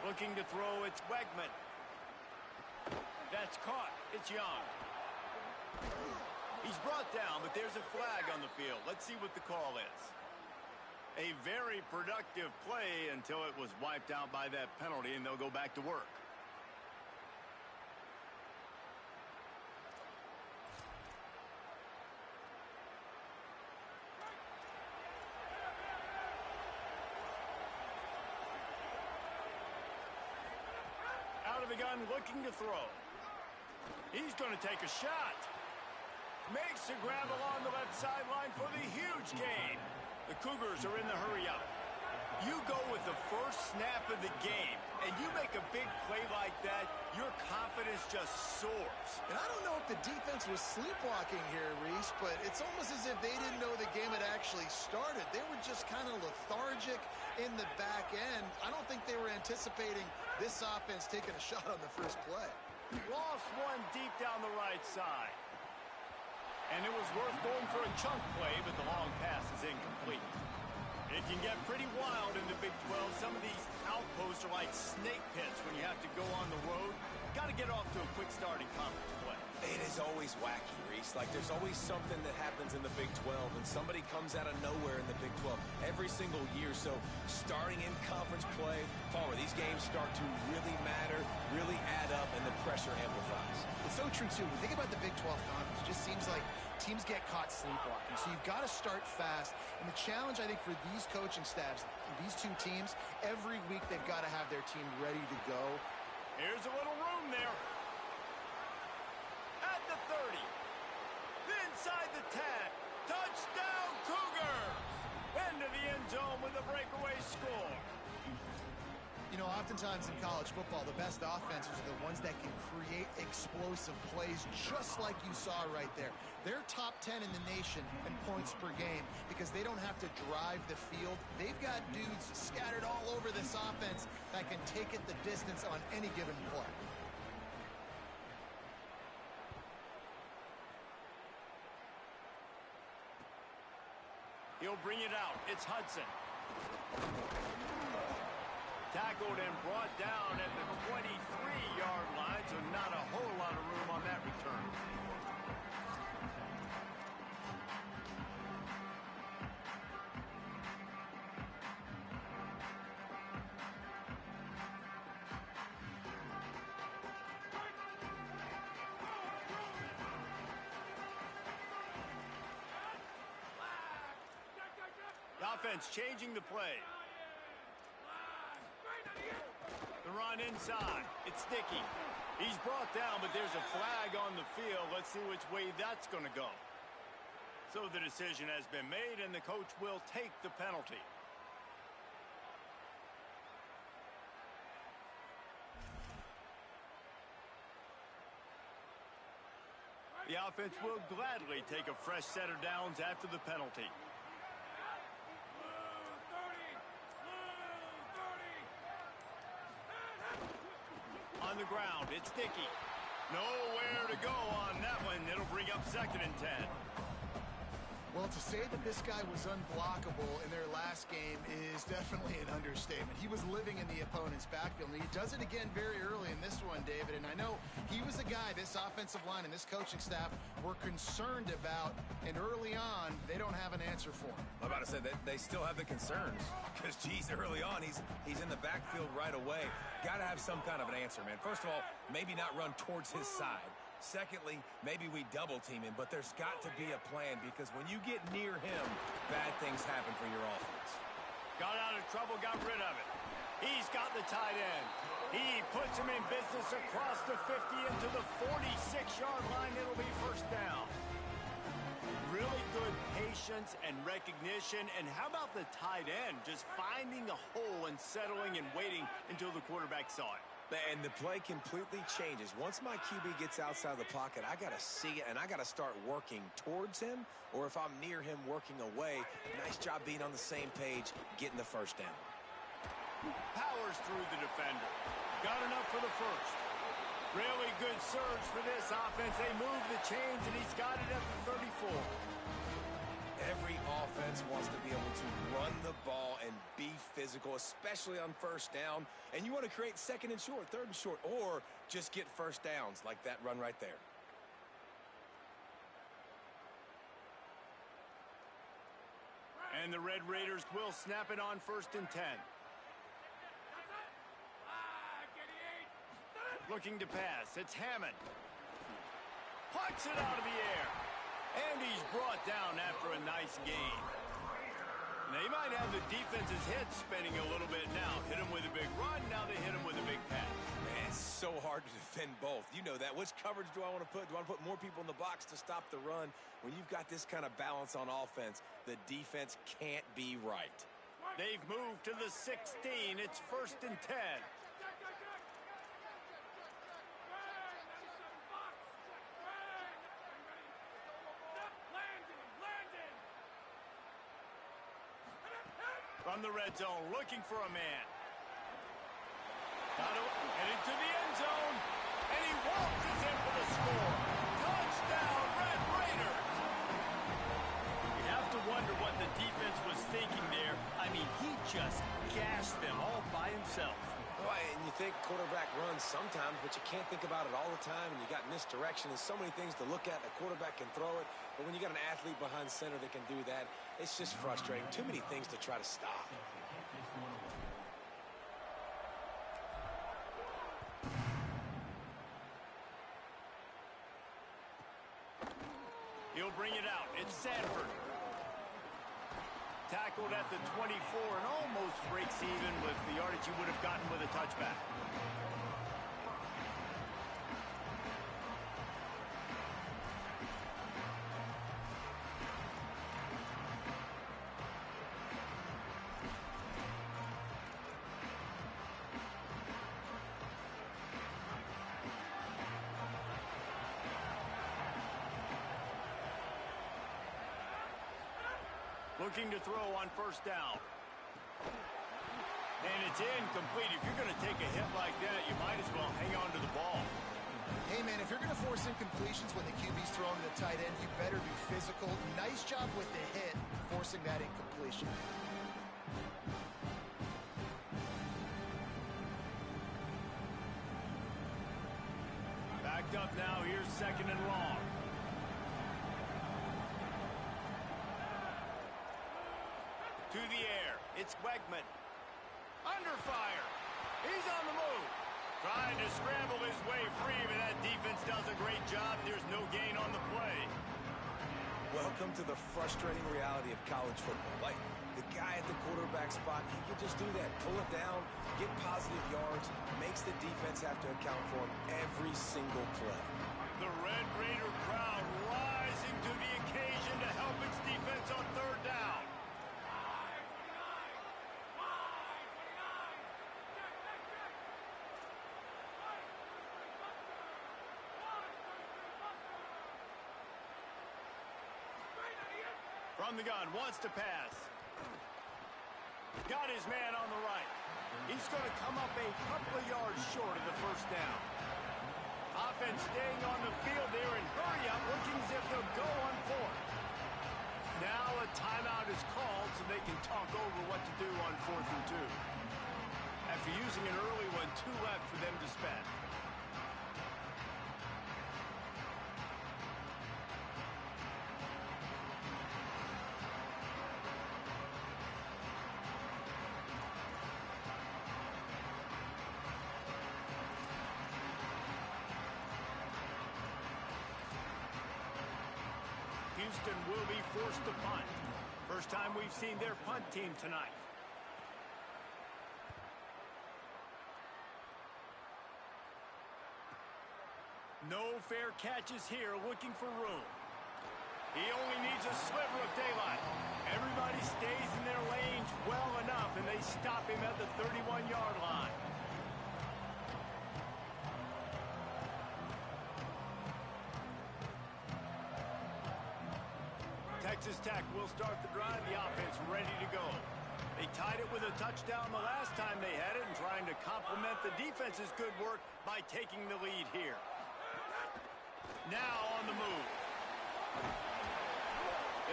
Looking to throw, it's Wegman. That's caught. It's Young. He's brought down, but there's a flag on the field. Let's see what the call is. A very productive play until it was wiped out by that penalty, and they'll go back to work. Out of the gun, looking to throw. He's going to take a shot. Makes a grab along the left sideline for the huge gain. The Cougars are in the hurry-up. You go with the first snap of the game, and you make a big play like that, your confidence just soars. And I don't know if the defense was sleepwalking here, Reese, but it's almost as if they didn't know the game had actually started. They were just kind of lethargic in the back end. I don't think they were anticipating this offense taking a shot on the first play. Lost one deep down the right side. And it was worth going for a chunk play, but the long pass is incomplete. It can get pretty wild in the Big 12. Some of these outposts are like snake pits when you have to go on the road. Got to get off to a quick start in conference play. It is always wacky, Reese. Like, there's always something that happens in the Big 12, and somebody comes out of nowhere in the Big 12 every single year. So, starting in conference play, Palmer, these games start to really matter, really add up, and the pressure amplifies. It's so true, too. When you think about the Big 12 conference, it just seems like teams get caught sleepwalking. So you've got to start fast. And the challenge, I think, for these coaching staffs, these two teams, every week they've got to have their team ready to go. Here's a little room there. At the 30. Inside the 10. Touchdown, Cougars! Into the end zone with a breakaway score. You know, oftentimes in college football, the best offenses are the ones that can create explosive plays, just like you saw right there. They're top 10 in the nation in points per game because they don't have to drive the field. They've got dudes scattered all over this offense that can take it the distance on any given play. He'll bring it out. It's Hudson. Tackled and brought down at the 23-yard line, so not a whole lot of room on that return. The offense changing the play. The run inside. It's Dickey. He's brought down, but there's a flag on the field. Let's see which way that's going to go. So the decision has been made, and the coach will take the penalty. The offense will gladly take a fresh set of downs after the penalty. On the ground, it's Dickey. Nowhere to go on that one. It'll bring up 2nd and 10. Well, to say that this guy was unblockable in their last game is definitely an understatement. He was living in the opponent's backfield, and he does it again very early in this one, David. And I know he was a guy this offensive line and this coaching staff were concerned about, and early on, they don't have an answer for him. I'm about to say that they still have the concerns because, geez, early on, he's in the backfield right away. Got to have some kind of an answer, man. First of all, maybe not run towards his side. Secondly, maybe we double-team him, but there's got to be a plan because when you get near him, bad things happen for your offense. Got out of trouble, got rid of it. He's got the tight end. He puts him in business across the 50 into the 46-yard line. It'll be first down. Really good patience and recognition. And how about the tight end just finding a hole and settling and waiting until the quarterback saw it? And the play completely changes. Once my QB gets outside the pocket, I got to see it, and I got to start working towards him, or if I'm near him working away, nice job being on the same page, getting the first down. Powers through the defender. Got enough for the first. Really good surge for this offense. They move the chains, and he's got it at the 34. Every offense wants to be able to run the ball and be physical, especially on first down. And you want to create second and short, third and short, or just get first downs like that run right there. And the Red Raiders will snap it on 1st and 10. Looking to pass. It's Hammond. Puts it out of the air. And he's brought down after a nice gain. They might have the defense's head spinning a little bit now. Hit him with a big run. Now they hit him with a big pass. Man, it's so hard to defend both. You know that. Which coverage do I want to put? Do I want to put more people in the box to stop the run? When you've got this kind of balance on offense, the defense can't be right. They've moved to the 16. It's 1st and 10. From the red zone, looking for a man. Headed to the end zone. And he waltzes in for the score. Touchdown, Red Raiders! You have to wonder what the defense was thinking there. I mean, he just gashed them all by himself. Well, and you think quarterback runs sometimes, but you can't think about it all the time, and you got misdirection. There's so many things to look at. A quarterback can throw it, but when you got an athlete behind center that can do that, it's just frustrating. Too many things to try to stop. He'll bring it out. It's Sanford. Tackled at the 24 and almost breaks even with the yardage he would have gotten with a touchback. Looking to throw on 1st down. And it's incomplete. If you're going to take a hit like that, you might as well hang on to the ball. Hey, man, if you're going to force incompletions when the QB's throwing to the tight end, you better be physical. Nice job with the hit, forcing that incompletion. Backed up now. Here's 2nd and long. To the air. It's Wegman. Under fire. He's on the move. Trying to scramble his way free, but that defense does a great job. There's no gain on the play. Welcome to the frustrating reality of college football. Like, the guy at the quarterback spot, he can just do that. Pull it down, get positive yards, makes the defense have to account for him every single play. The Red Raider crowd rising to the occasion to help its defense on 3rd down. From the gun, wants to pass. Got his man on the right. He's going to come up a couple of yards short of the 1st down. Offense staying on the field there and hurry up, looking as if they'll go on 4th. Now a timeout is called so they can talk over what to do on 4th and 2. After using an early one, 2 left for them to spend. Houston will be forced to punt. First time we've seen their punt team tonight. No fair catches here, looking for room. He only needs a sliver of daylight. Everybody stays in their lanes well enough, and they stop him at the 31-yard line. Texas Tech will start the drive. The offense ready to go. They tied it with a touchdown the last time they had it and trying to complement the defense's good work by taking the lead here. Now on the move.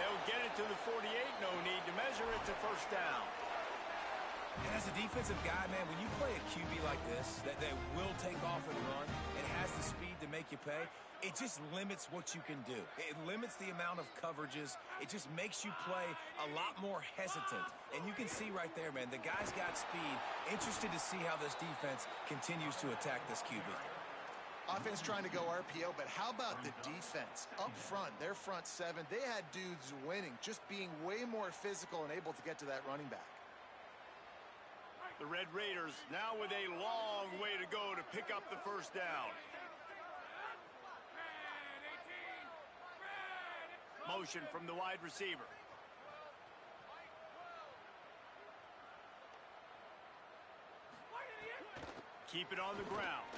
They'll get it to the 48. No need to measure it to first down. And as a defensive guy, man, when you play a QB like this, that will take off and run and has the speed to make you pay, it just limits what you can do. It limits the amount of coverages. It just makes you play a lot more hesitant. And you can see right there, man, the guy's got speed. Interested to see how this defense continues to attack this QB. Offense trying to go RPO, but how about the defense? Up front, their front seven, they had dudes winning, just being way more physical and able to get to that running back. The Red Raiders now with a long way to go to pick up the first down. Motion from the wide receiver. Keep it on the ground.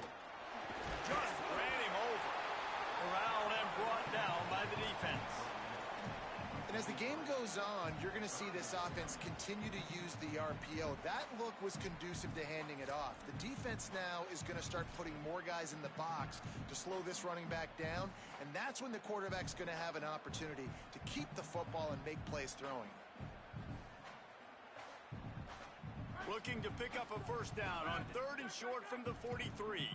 Just ran him over. Corralled and brought down by the defense. And as the game goes on, you're going to see this offense continue to use the RPO. That look was conducive to handing it off. The defense now is going to start putting more guys in the box to slow this running back down, and that's when the quarterback's going to have an opportunity to keep the football and make plays throwing. Looking to pick up a first down on 3rd and short from the 43.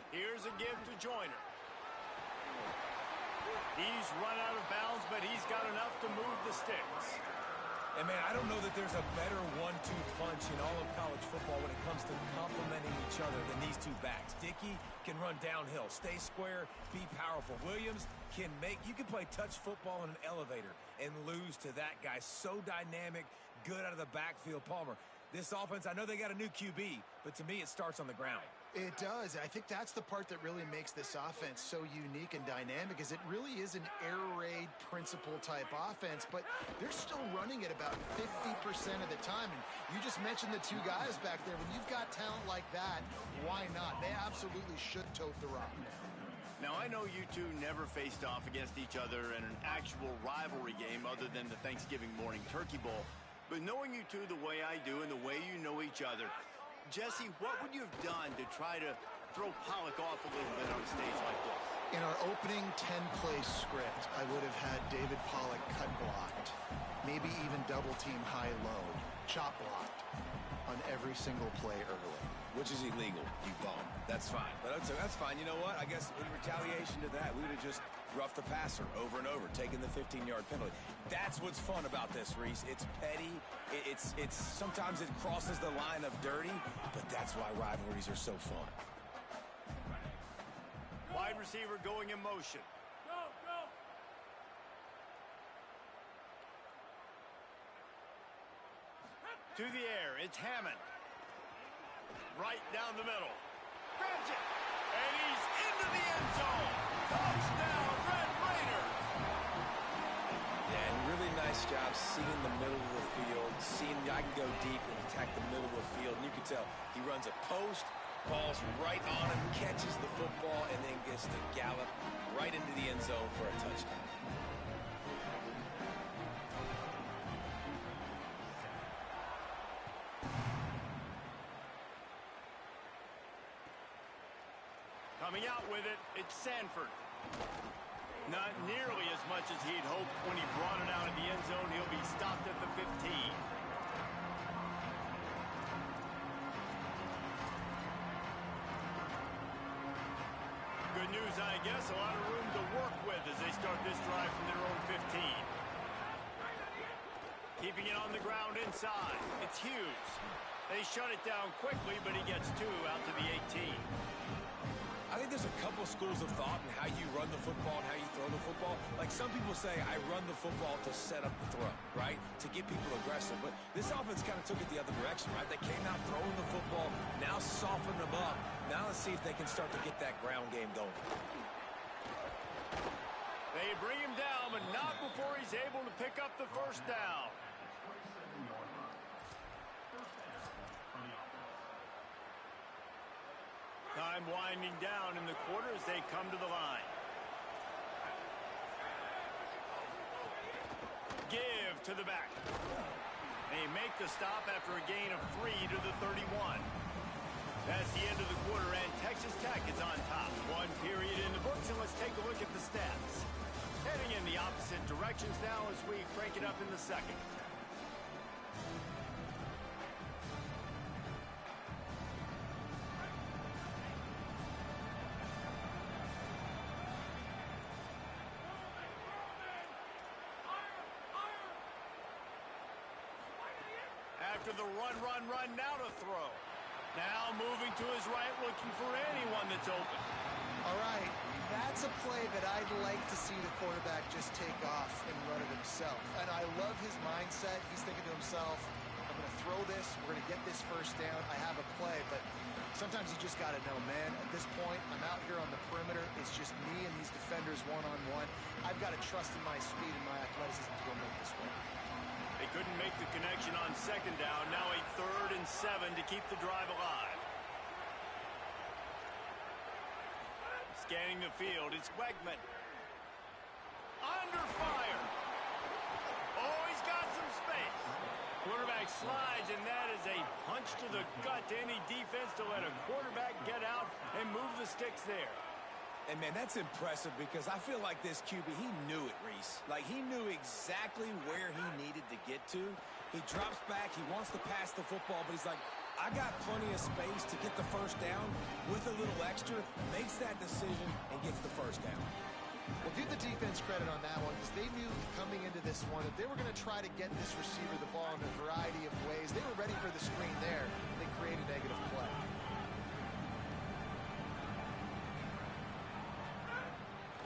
Here's a give to Joyner. He's run out of bounds, but he's got enough to move the sticks. And, man, I don't know that there's a better 1-2 punch in all of college football when it comes to complementing each other than these two backs. Dickey can run downhill, stay square, be powerful. Williams can you can play touch football in an elevator and lose to that guy. So dynamic, good out of the backfield. Palmer, this offense, I know they got a new QB, but to me it starts on the ground. It does. I think that's the part that really makes this offense so unique and dynamic, is it really is an air raid principle type offense, but they're still running it about 50% of the time. And you just mentioned the two guys back there. When you've got talent like that, why not? They absolutely should tote the rock. Now, I know you two never faced off against each other in an actual rivalry game other than the Thanksgiving morning turkey bowl, but knowing you two the way I do and the way you know each other, Jesse, what would you have done to try to throw Pollock off a little bit on a stage like this? In our opening 10-play script, I would have had David Pollock cut blocked, maybe even double-team high-low, chop blocked on every single play early. Which is illegal, you bum. That's fine. But that's fine. You know what? I guess in retaliation to that, we would have just roughed the passer over and over, taking the 15-yard penalty. That's what's fun about this, Reese. It's petty. It's sometimes it crosses the line of dirty, but that's why rivalries are so fun. Wide receiver going in motion. Go, go. To the air, it's Hammond. Right down the middle. Grabs it. And he's into the end zone. Touchdown, Red Raiders. And really nice job seeing the middle of the field, seeing I can go deep and attack the middle of the field. And you can tell he runs a post, ball's right on him, catches the football, and then gets to gallop right into the end zone for a touchdown. Coming out with it, it's Sanford. Not nearly as much as he'd hoped when he brought it out of the end zone. He'll be stopped at the 15. Good news, I guess. A lot of room to work with as they start this drive from their own 15. Keeping it on the ground inside. It's Hughes. They shut it down quickly, but he gets two out to the 18. I think there's a couple schools of thought in how you run the football and how you throw the football. Like some people say, I run the football to set up the throw, right? To get people aggressive. But this offense kind of took it the other direction, right? They came out throwing the football, now soften them up. Now let's see if they can start to get that ground game going. They bring him down, but not before he's able to pick up the first down. Time winding down in the quarter as they come to the line. Give to the back. They make the stop after a gain of 3 to the 31. That's the end of the quarter, and Texas Tech is on top. One period in the books, and let's take a look at the stats. Heading in the opposite directions now as we crank it up in the second. After the run, now to throw. Now moving to his right, looking for anyone that's open. All right, that's a play that I'd like to see the quarterback just take off and run it himself. And I love his mindset. He's thinking to himself, I'm going to throw this, we're going to get this first down, I have a play. But sometimes you just got to know, man, at this point, I'm out here on the perimeter. It's just me and these defenders one-on-one. I've got to trust in my speed and my athleticism to go make this work. They couldn't make the connection on second down. Now a 3rd and 7 to keep the drive alive. Scanning the field, it's Wegman. Under fire. Oh, he's got some space. Quarterback slides, and that is a punch to the gut to any defense to let a quarterback get out and move the sticks there. And, man, that's impressive because I feel like this QB, he knew it, Reese. Like, he knew exactly where he needed to get to. He drops back. He wants to pass the football, but he's like, I got plenty of space to get the first down with a little extra, makes that decision, and gets the first down. Well, give the defense credit on that one because they knew coming into this one that they were going to try to get this receiver the ball in a variety of ways. They were ready for the screen there. They created a negative play.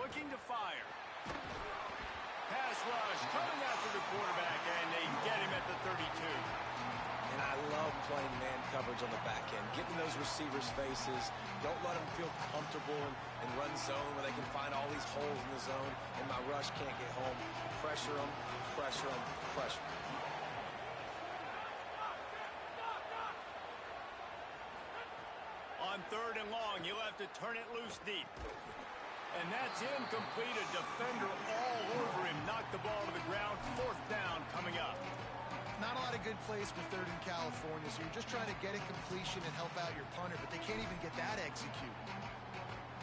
Looking to fire. Pass rush coming after the quarterback, and they get him at the 32. And I love playing man coverage on the back end, getting those receivers' faces. Don't let them feel comfortable and run zone where they can find all these holes in the zone, and my rush can't get home. Pressure them, pressure them, pressure them. On 3rd and long, you'll have to turn it loose deep. And that's incomplete. A defender all over him. Knocked the ball to the ground. 4th down coming up. Not a lot of good plays for 3rd in California, so you're just trying to get a completion and help out your punter, but they can't even get that executed.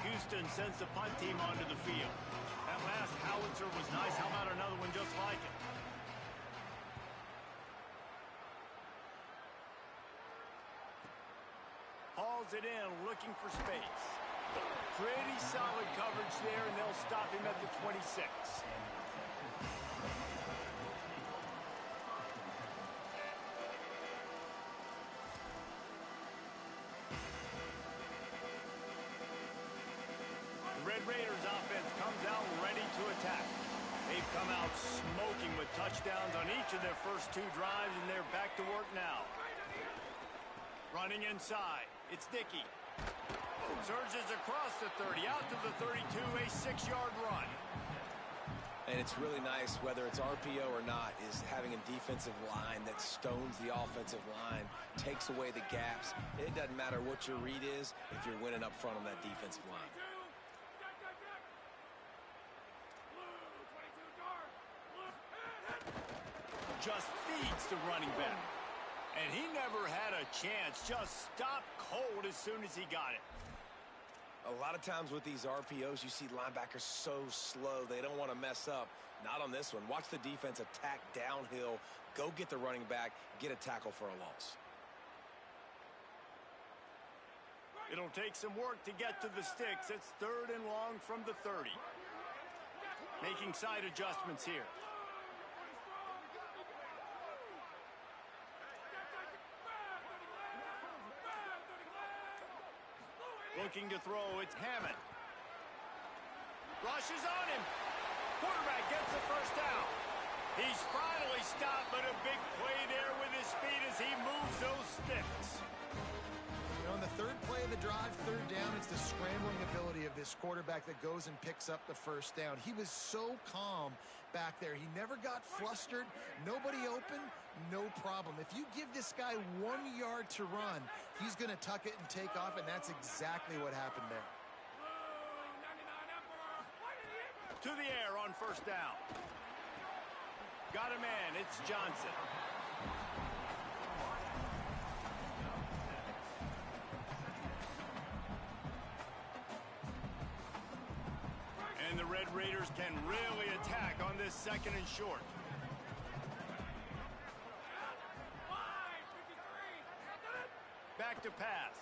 Houston sends the punt team onto the field. That last howitzer was nice. How about another one just like it? Hauls it in, looking for space. Pretty solid coverage there, and they'll stop him at the 26. The Red Raiders offense comes out ready to attack. They've come out smoking with touchdowns on each of their first 2 drives, and they're back to work now. Running inside, it's Dickey. Surges across the 30, out to the 32, a 6-yard run. And it's really nice, whether it's RPO or not, is having a defensive line that stones the offensive line, takes away the gaps. It doesn't matter what your read is if you're winning up front on that defensive line. Just feeds the running back. And he never had a chance. Just stopped cold as soon as he got it. A lot of times with these RPOs, you see linebackers so slow. They don't want to mess up. Not on this one. Watch the defense attack downhill, go get the running back, get a tackle for a loss. It'll take some work to get to the sticks. It's 3rd and long from the 30. Making side adjustments here. Looking to throw, it's Hammond. Rushes on him. Quarterback gets the first down. He's finally stopped, but a big play there with his speed as he moves those sticks. You know, on the 3rd play of the drive, 3rd down, it's the scrambling ability of this quarterback that goes and picks up the first down. He was so calm back there. He never got flustered. Nobody open, no problem. If you give this guy 1 yard to run, he's going to tuck it and take off, and that's exactly what happened there. To the air on first down. Got a man, it's Johnson. the Red Raiders can really attack on this second and short. Back to pass.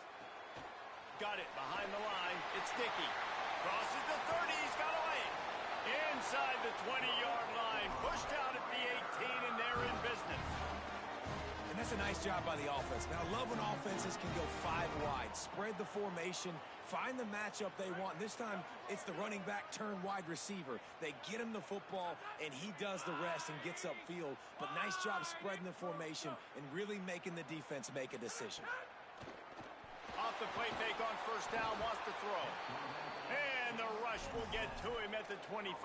Got it behind the line. It's Dickey. Crosses the 30. He's got away. Inside the 20-yard line. Pushed out at the 18, and they're in business. And that's a nice job by the offense. Man, I love when offenses can go 5 wide. Spread the formation. Find the matchup they want. This time, it's the running back turned wide receiver. They get him the football, and he does the rest and gets upfield. But nice job spreading the formation and really making the defense make a decision. Off the play fake on first down, wants to throw. And the rush will get to him at the 25.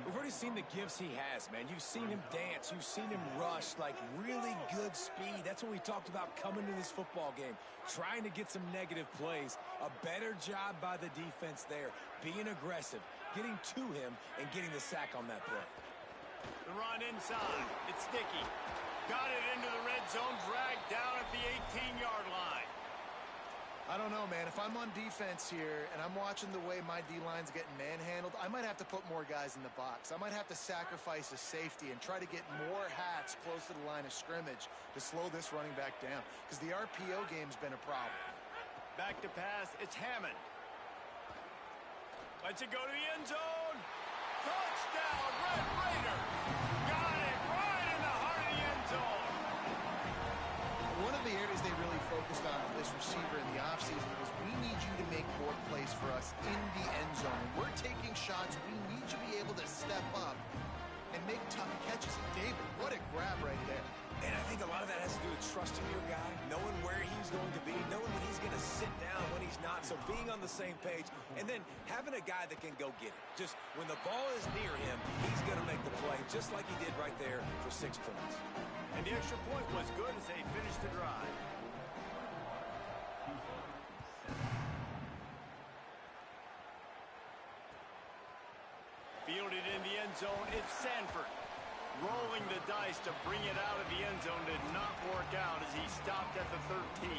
We've already seen the gifts he has, man. You've seen him dance. You've seen him rush, like really good speed. That's what we talked about coming to this football game, trying to get some negative plays. A better job by the defense there, being aggressive, getting to him, and getting the sack on that play. The run inside. It's Dickey. Got it into the red zone, dragged down at the 18-yard line. I don't know, man. If I'm on defense here and I'm watching the way my D-line's getting manhandled, I might have to put more guys in the box. I might have to sacrifice a safety and try to get more hats close to the line of scrimmage to slow this running back down, because the RPO game's been a problem. Back to pass. It's Hammond. Lets it go to the end zone. Touchdown, Red Raiders. Got it right in the heart of the end zone. One of the areas they really focused on with this receiver in the offseason was, we need you to make more plays for us in the end zone. And we're taking shots. We need you to be able to step up and make tough catches. David, what a grab right there. And I think a lot of that has to do with trusting your guy, knowing where he's going to be, knowing when he's going to sit down, when he's not. So being on the same page, and then having a guy that can go get it. Just when the ball is near him, he's going to make the play, just like he did right there for 6 points. And the extra point was good as they finished the drive. Fielded in the end zone, it's Sanford. Rolling the dice to bring it out of the end zone did not work out as he stopped at the 13.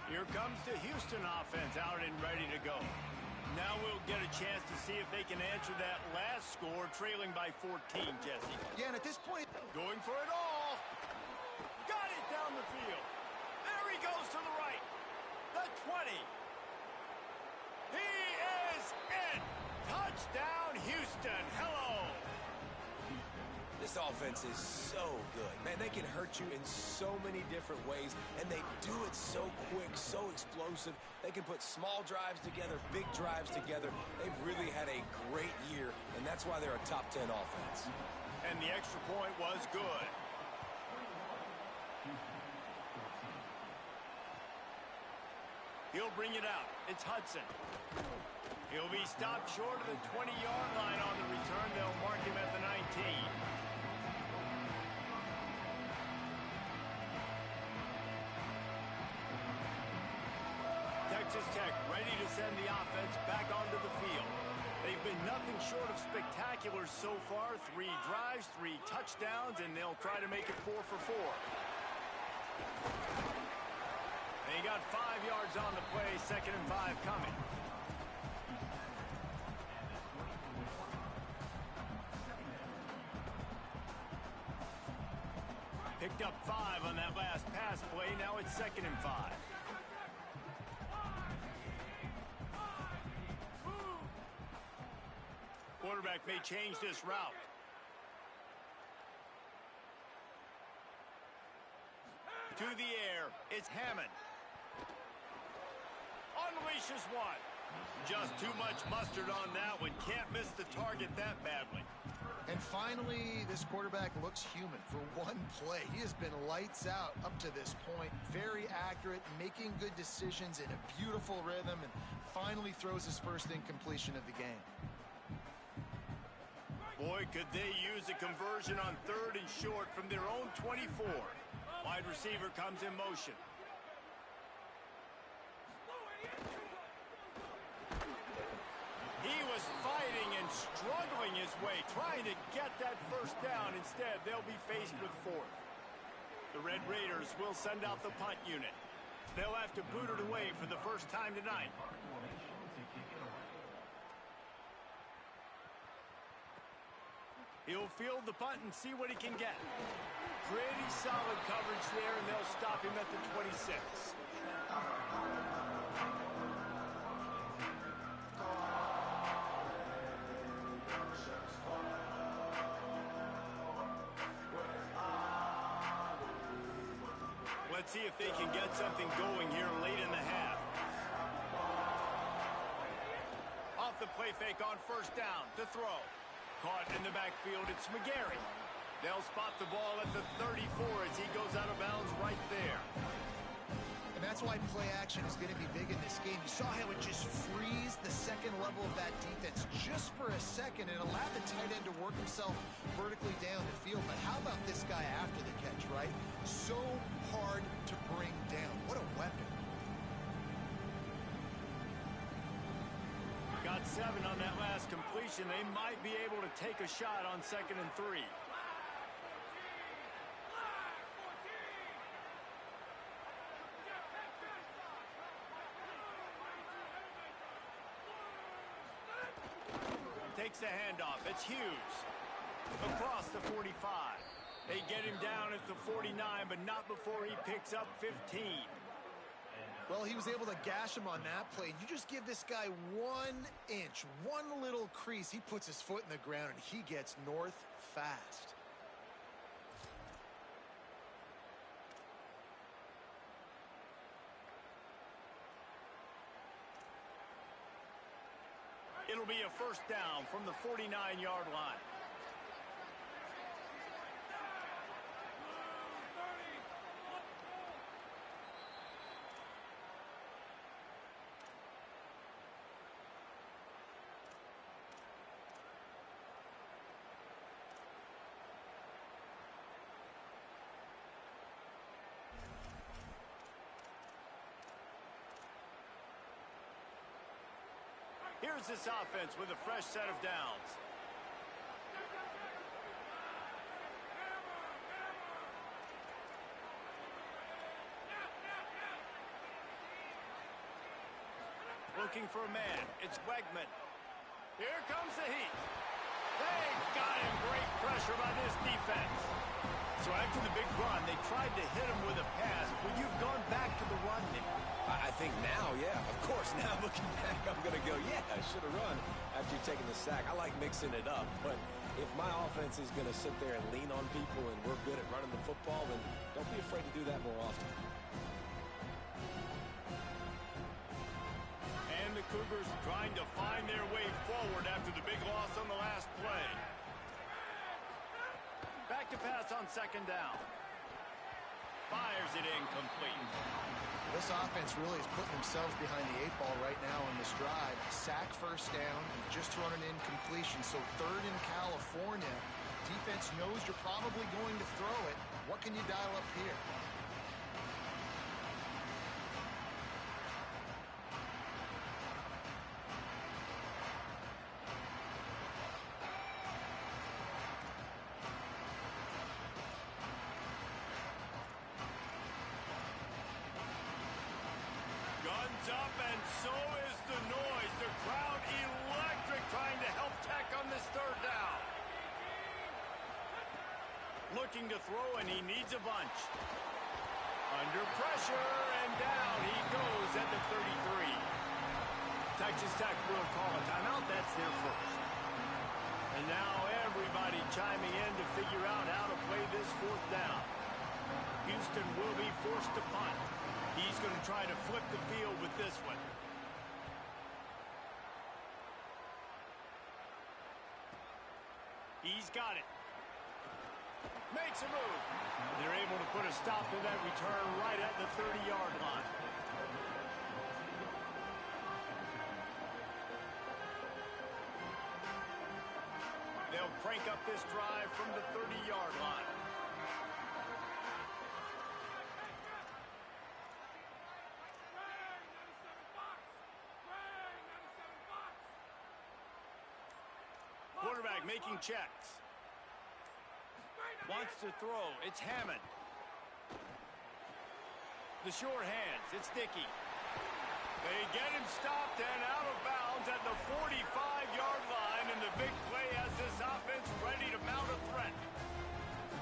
Here comes the Houston offense out and ready to go. Now we'll get a chance to see if they can answer that last score, trailing by 14, Jesse. Yeah, and at this point, Going for it all. Got it down the field. There he goes to the right. The 20. He is in. Touchdown, Houston. Hello. This offense is so good. Man, they can hurt you in so many different ways, and they do it so quick, so explosive. They can put small drives together, big drives together. They've really had a great year, and that's why they're a top 10 offense. And the extra point was good. He'll bring it out. It's Hudson. He'll be stopped short of the 20-yard line on the return. They'll mark him at the 19. Texas Tech ready to send the offense back onto the field. They've been nothing short of spectacular so far. 3 drives, 3 touchdowns, and they'll try to make it 4 for 4. They got 5 yards on the play, 2nd and 5 coming. Picked up 5 on that last pass play. Now it's 2nd and 5. Quarterback may change this route. To the air, it's Hammond. Unleashes one. Just too much mustard on that one. Can't miss the target that badly. and finally, this quarterback looks human for one play. He has been lights out up to this point. Very accurate, making good decisions in a beautiful rhythm, and finally throws his first incompletion of the game. Boy, could they use a conversion on 3rd and short from their own 24. Wide receiver comes in motion. He was fighting and struggling his way, trying to get that first down. Instead, they'll be faced with fourth. The Red Raiders will send out the punt unit. They'll have to boot it away for the first time tonight. He'll field the punt and see what he can get. Pretty solid coverage there, and they'll stop him at the 26. Let's see if they can get something going here late in the half. Off the play fake on first down to throw. Caught in the backfield, it's McGarry. They'll spot the ball at the 34 as he goes out of bounds right there. And that's why play action is going to be big in this game. You saw how it just frees the second level of that defense just for a second and allowed the tight end to work himself vertically down the field. But how about this guy after the catch, right? So hard to bring down. What a weapon. Got 7 on that last completion. They might be able to take a shot on 2nd and 3. Takes the handoff. It's Hughes. Across the 45. They get him down at the 49, but not before he picks up 15. Well, he was able to gash him on that play. You just give this guy 1 inch, one little crease. He puts his foot in the ground, and he gets north fast. It'll be a first down from the 49-yard line. Here's this offense with a fresh set of downs. Looking for a man. It's Wegman. Here comes the heat. They got him. Great pressure by this defense. So after the big run, they tried to hit him with a pass. But you've gone back to the run, Nick. I think now, yeah, of course. Now looking back, I'm going to go, yeah, I should have run after you're taking the sack. I like mixing it up, but if my offense is going to sit there and lean on people and we're good at running the football, then don't be afraid to do that more often. And the Cougars trying to find their way forward after the big loss on the last play. Back to pass on 2nd down. Fires it incomplete. This offense really is putting themselves behind the 8 ball right now on this drive. Sack first down, just thrown an incompletion. So 3rd in California. Defense knows you're probably going to throw it. What can you dial up here? Up, and so is the noise. The crowd electric, trying to help Tech on this 3rd down. Looking to throw, and he needs a bunch. Under pressure, and down he goes at the 33. Texas Tech will call a timeout. That's their first. And now everybody chiming in to figure out how to play this 4th down. Houston will be forced to punt. He's going to try to flip the field with this one. He's got it. Makes a move. They're able to put a stop to that return right at the 30-yard line. They'll crank up this drive from the 30-yard line. Quarterback making checks. Wants to throw. It's Hammond. The short hands. It's Dickey. They get him stopped and out of bounds at the 45-yard line, and the big play has this offense ready to mount a threat.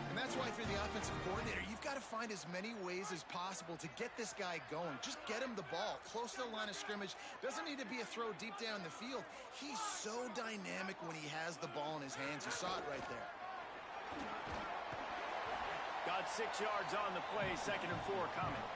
And that's why if you're the offensive coordinator, you've got to find as many ways as possible to get this guy going. Just get him the ball close to the line of scrimmage. Doesn't need to be a throw deep down the field. He's so dynamic when he has the ball in his hands. You saw it right there. Got 6 yards on the play, 2nd and 4 coming.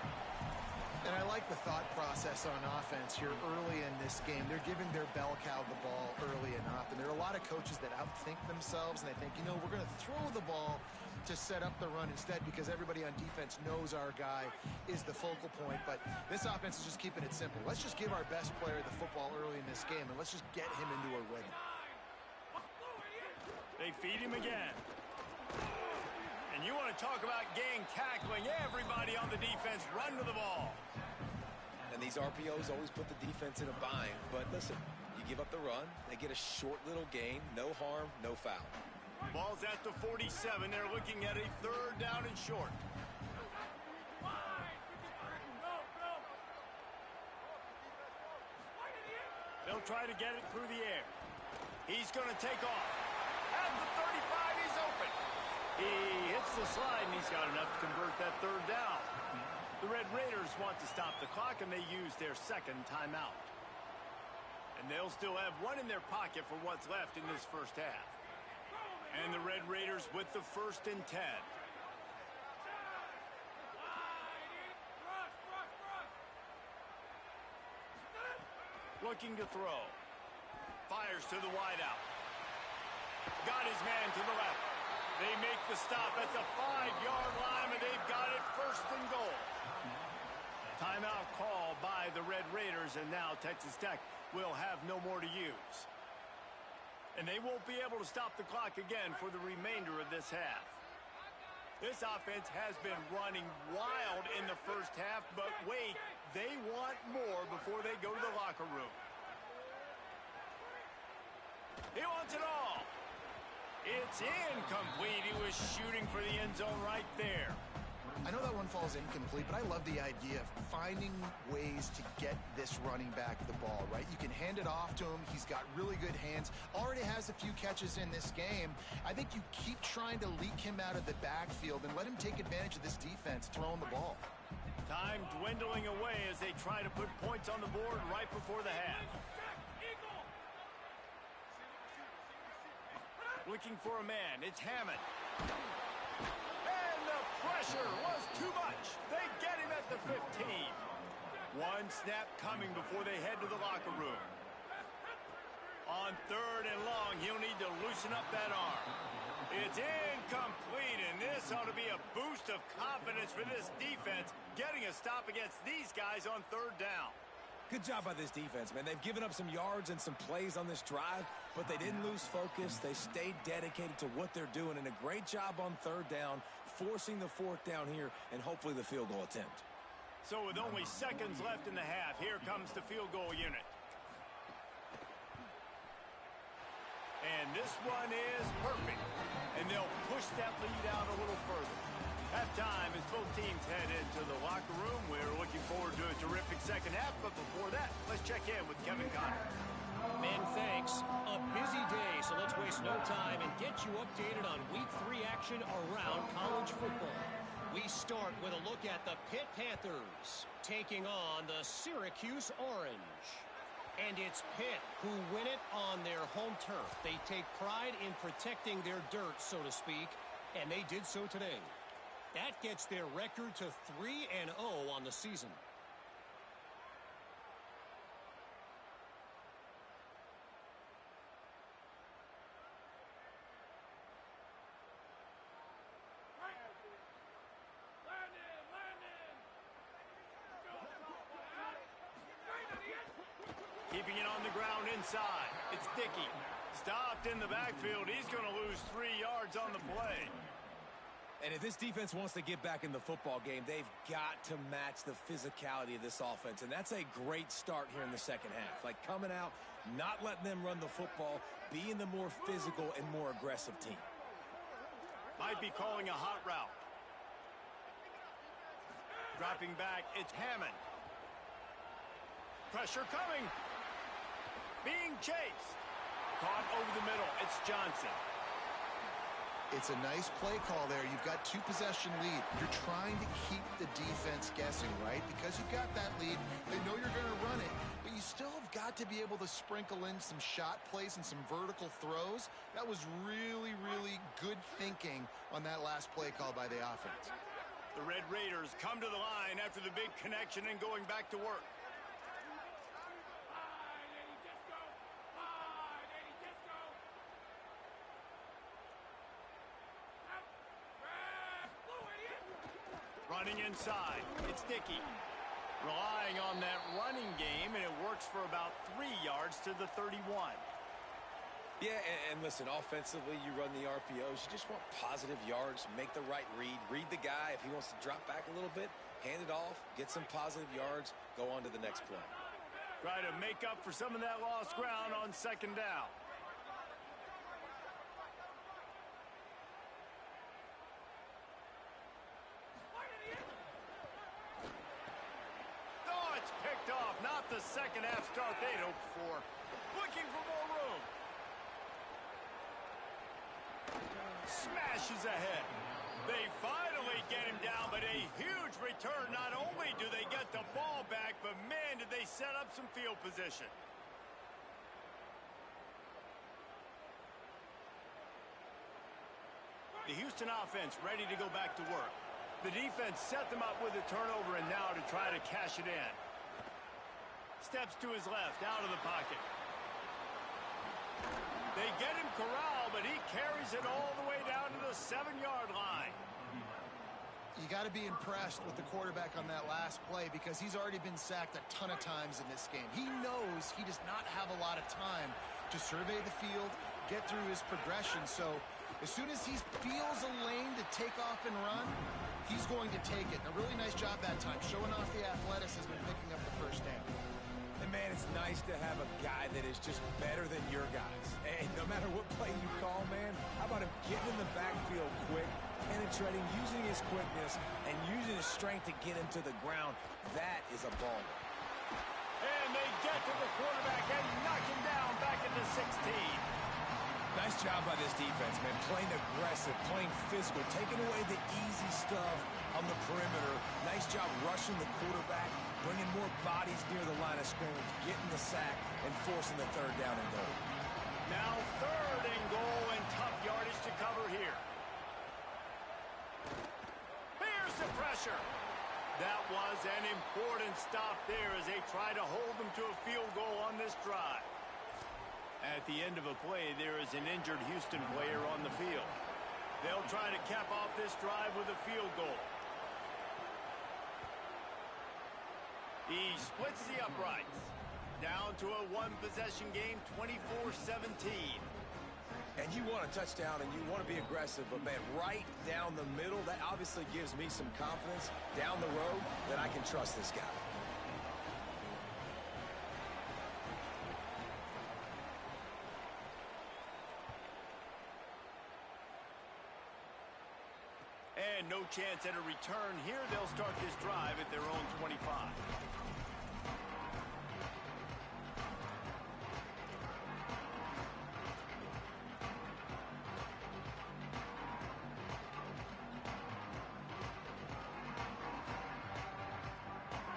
And I like the thought process on offense here early in this game. They're giving their bell cow the ball early and often. There are a lot of coaches that outthink themselves, and they think, you know, we're going to throw the ball to set up the run instead because everybody on defense knows our guy is the focal point. But this offense is just keeping it simple. Let's just give our best player the football early in this game, and let's just get him into a rhythm. They feed him again. And you want to talk about gang tackling. Everybody on the defense run to the ball. And these RPOs always put the defense in a bind. But listen, you give up the run, they get a short little gain, no harm, no foul. Ball's at the 47. They're looking at a 3rd down and short. They'll try to get it through the air. He's going to take off. At the 35, he's open. He hits the slide, and he's got enough to convert that 3rd down. The Red Raiders want to stop the clock, and they use their 2nd timeout. And they'll still have one in their pocket for what's left in this first half. And the Red Raiders with the 1st and 10. Looking to throw. Fires to the wideout. Got his man to the left. They make the stop at the 5-yard line, and they've got it 1st and goal. Timeout call by the Red Raiders, and now Texas Tech will have no more to use. And they won't be able to stop the clock again for the remainder of this half. This offense has been running wild in the first half, but wait, they want more before they go to the locker room. He wants it all. It's incomplete. He was shooting for the end zone right there. I know that one falls incomplete, but I love the idea of finding ways to get this running back the ball, right? You can hand it off to him. He's got really good hands. Already has a few catches in this game. I think you keep trying to leak him out of the backfield and let him take advantage of this defense throwing the ball. Time dwindling away as they try to put points on the board right before the half. Looking for a man. It's Hammond. And the pressure was too much. They get him at the 15. One snap coming before they head to the locker room. On 3rd and long, he'll need to loosen up that arm. It's incomplete, and this ought to be a boost of confidence for this defense, getting a stop against these guys on 3rd down. Good job by this defense, man. They've given up some yards and some plays on this drive, but they didn't lose focus. They stayed dedicated to what they're doing, and a great job on 3rd down, forcing the 4th down here, and hopefully the field goal attempt. So with only seconds left in the half, here comes the field goal unit. And this one is perfect, and they'll push that lead out a little further. Halftime as both teams head into the locker room. We're looking forward to a terrific second half, but before that, let's check in with Kevin Connor. Men, thanks. A busy day, so let's waste no time and get you updated on Week 3 action around college football. We start with a look at the Pitt Panthers taking on the Syracuse Orange. And it's Pitt who win it on their home turf. They take pride in protecting their dirt, so to speak, and they did so today. That gets their record to 3-0 on the season. Keeping it on the ground inside. It's Dickey. Stopped in the backfield. He's going to lose 3 yards on the play. And if this defense wants to get back in the football game, they've got to match the physicality of this offense. And that's a great start here in the second half. Like coming out, not letting them run the football, being the more physical and more aggressive team. Might be calling a hot route. Dropping back, it's Hammond. Pressure coming. Being chased. Caught over the middle, it's Johnson. It's a nice play call there. You've got 2-possession lead. You're trying to keep the defense guessing, right? Because you've got that lead. They know you're going to run it, but you still have got to be able to sprinkle in some shot plays and some vertical throws. That was really, really good thinking on that last play call by the offense. The Red Raiders come to the line after the big connection and going back to work. Running inside, it's Dickey. Relying on that running game, and it works for about 3 yards to the 31. Yeah, and listen, offensively, you run the RPOs. You just want positive yards, make the right read the guy. If he wants to drop back a little bit, hand it off, get some positive yards, go on to the next play. Try to make up for some of that lost ground on second down. Not the second half start they'd hoped for. Looking for more room. Smashes ahead. They finally get him down, but a huge return. Not only do they get the ball back, but man, did they set up some field position. The Houston offense ready to go back to work. The defense set them up with a turnover, and now to try to cash it in. Steps to his left, out of the pocket. They get him corralled, but he carries it all the way down to the 7-yard line. You got to be impressed with the quarterback on that last play because he's already been sacked a ton of times in this game. He knows he does not have a lot of time to survey the field, get through his progression. So as soon as he feels a lane to take off and run, he's going to take it. And a really nice job that time, showing off the athleticism and picking up the first down. And, man, it's nice to have a guy that is just better than your guys. And no matter what play you call, man, how about him getting in the backfield quick, penetrating, using his quickness, and using his strength to get him to the ground? That is a ball. And they get to the quarterback and knock him down back into 16. Nice job by this defense, man. Playing aggressive, playing physical, taking away the easy stuff on the perimeter. Nice job rushing the quarterback, bringing more bodies near the line of scrimmage, getting the sack, and forcing the third down and goal. Now 3rd and goal and tough yardage to cover here. Here's the pressure. That was an important stop there as they try to hold them to a field goal on this drive. At the end of a play, there is an injured Houston player on the field. They'll try to cap off this drive with a field goal. He splits the uprights. Down to a 1-possession game, 24-17. And you want a touchdown and you want to be aggressive, but, man, right down the middle, that obviously gives me some confidence down the road that I can trust this guy. And no chance at a return here. They'll start this drive at their own 25.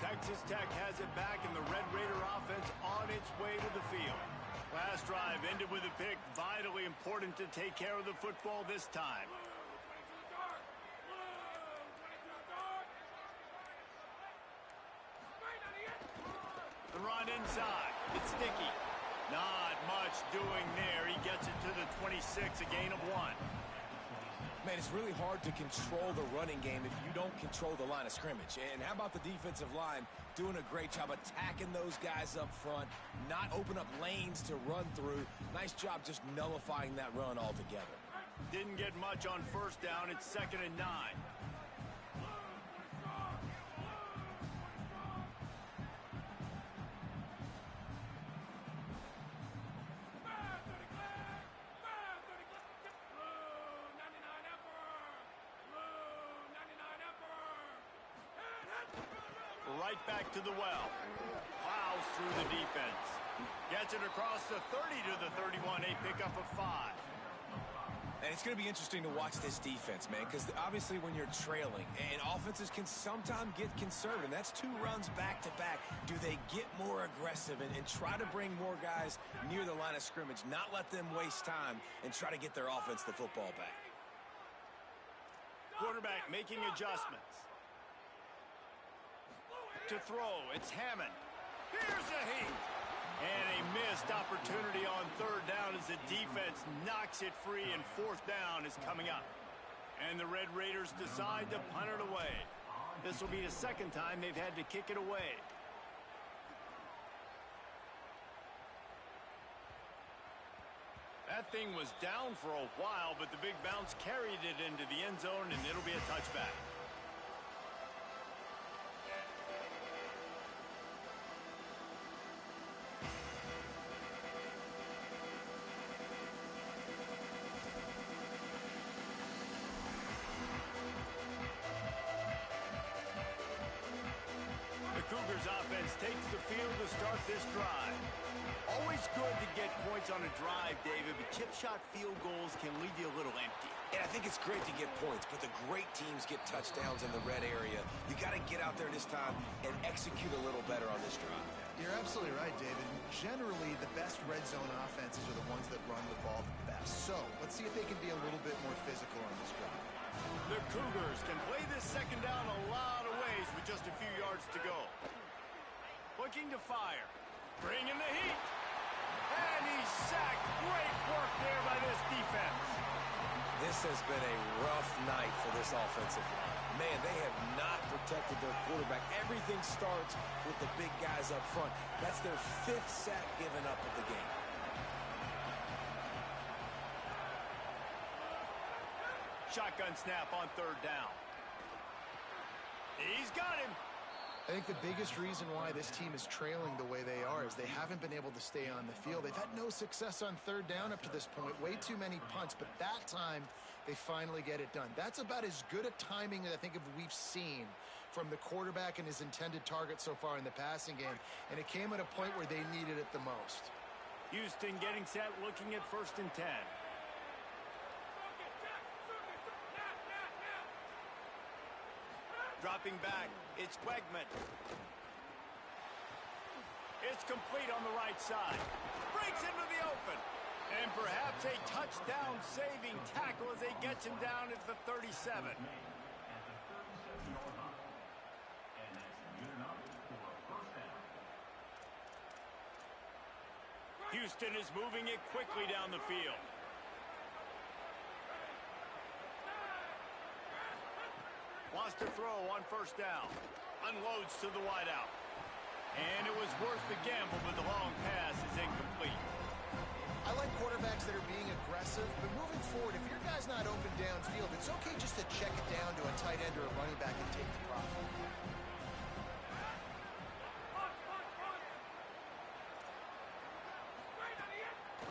Texas Tech has it back, and the Red Raider offense on its way to the field. Last drive ended with a pick. Vitally important to take care of the football this time. The run inside. It's Dickey. Not much doing there. He gets it to the 26, a gain of 1. Man, it's really hard to control the running game if you don't control the line of scrimmage. And how about the defensive line doing a great job attacking those guys up front, not open up lanes to run through. Nice job just nullifying that run altogether. Didn't get much on first down. It's 2nd and 9. Right back to the well. Plows through the defense. Gets it across the 30 to the 31. A pickup of 5. And it's going to be interesting to watch this defense, man, because obviously when you're trailing, and offenses can sometimes get conservative. That's 2 runs back-to-back. Do they get more aggressive and try to bring more guys near the line of scrimmage, not let them waste time, and try to get their offense the football back? Quarterback making adjustments. To throw, it's Hammond. Here's a heat. And a missed opportunity on 3rd down as the defense knocks it free, and 4th down is coming up. And the Red Raiders decide to punt it away. This will be the 2nd time they've had to kick it away. That thing was down for a while, but the big bounce carried it into the end zone, and it'll be a touchback. Cougars offense takes the field to start this drive. Always good to get points on a drive, David, but chip shot field goals can leave you a little empty. And I think it's great to get points, but the great teams get touchdowns in the red area. You got to get out there this time and execute a little better on this drive. You're absolutely right, David. Generally, the best red zone offenses are the ones that run the ball the best. So let's see if they can be a little bit more physical on this drive. The Cougars can play this 2nd down a lot of ways with just a few yards to go. Looking to fire. Bringing the heat. And he's sacked. Great work there by this defense. This has been a rough night for this offensive line. Man, they have not protected their quarterback. Everything starts with the big guys up front. That's their 5th sack given up of the game. Shotgun snap on 3rd down. He's got him. I think the biggest reason why this team is trailing the way they are is they haven't been able to stay on the field. They've had no success on 3rd down up to this point. Way too many punts, but that time they finally get it done. That's about as good a timing that I think we've seen from the quarterback and his intended target so far in the passing game, and it came at a point where they needed it the most. Houston getting set, looking at 1st and 10. Dropping back, it's Wegman. It's complete on the right side. Breaks into the open. And perhaps a touchdown-saving tackle as they get him down at the 37. Houston is moving it quickly down the field. Wants to throw on 1st down. Unloads to the wideout. And it was worth the gamble, but the long pass is incomplete. I like quarterbacks that are being aggressive, but moving forward, if your guy's not open downfield, it's okay just to check it down to a tight end or a running back and take the profit.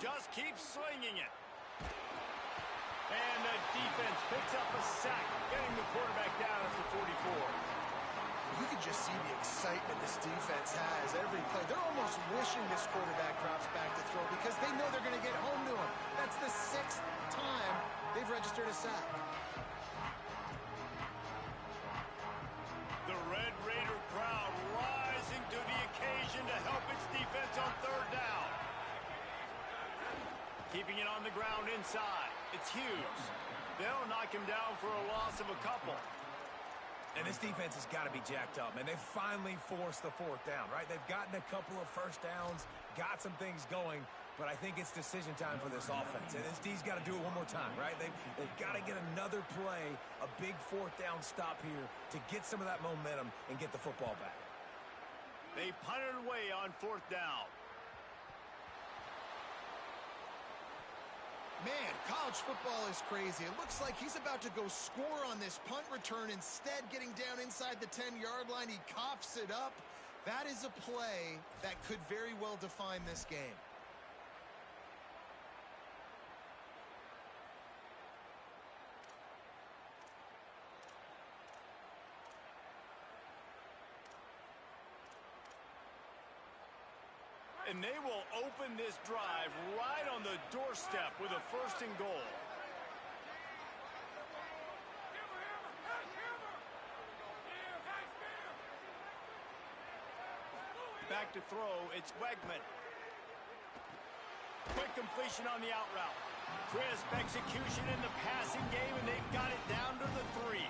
Just keep slinging it. And the defense picks up a sack, getting the quarterback down at the 44. You can just see the excitement this defense has every play. They're almost wishing this quarterback drops back to throw because they know they're going to get home to him. That's the 6th time they've registered a sack. The Red Raider crowd rising to the occasion to help its defense on 3rd down. Keeping it on the ground inside. It's Hughes. They'll knock him down for a loss of a couple. And this defense has got to be jacked up, man. They finally forced the 4th down, right? They've gotten a couple of 1st downs, got some things going, but I think it's decision time for this offense. And this D's got to do it one more time, right? They've got to get another play, a big fourth down stop here to get some of that momentum and get the football back. They punted away on fourth down. Man, college football is crazy. It looks like he's about to go score on this punt return. Instead, getting down inside the 10-yard line, he coughs it up. That is a play that could very well define this game. And they will open this drive right on the doorstep with a 1st and goal. Back to throw, it's Wegman. Quick completion on the out route. Crisp execution in the passing game, and they've got it down to the 3.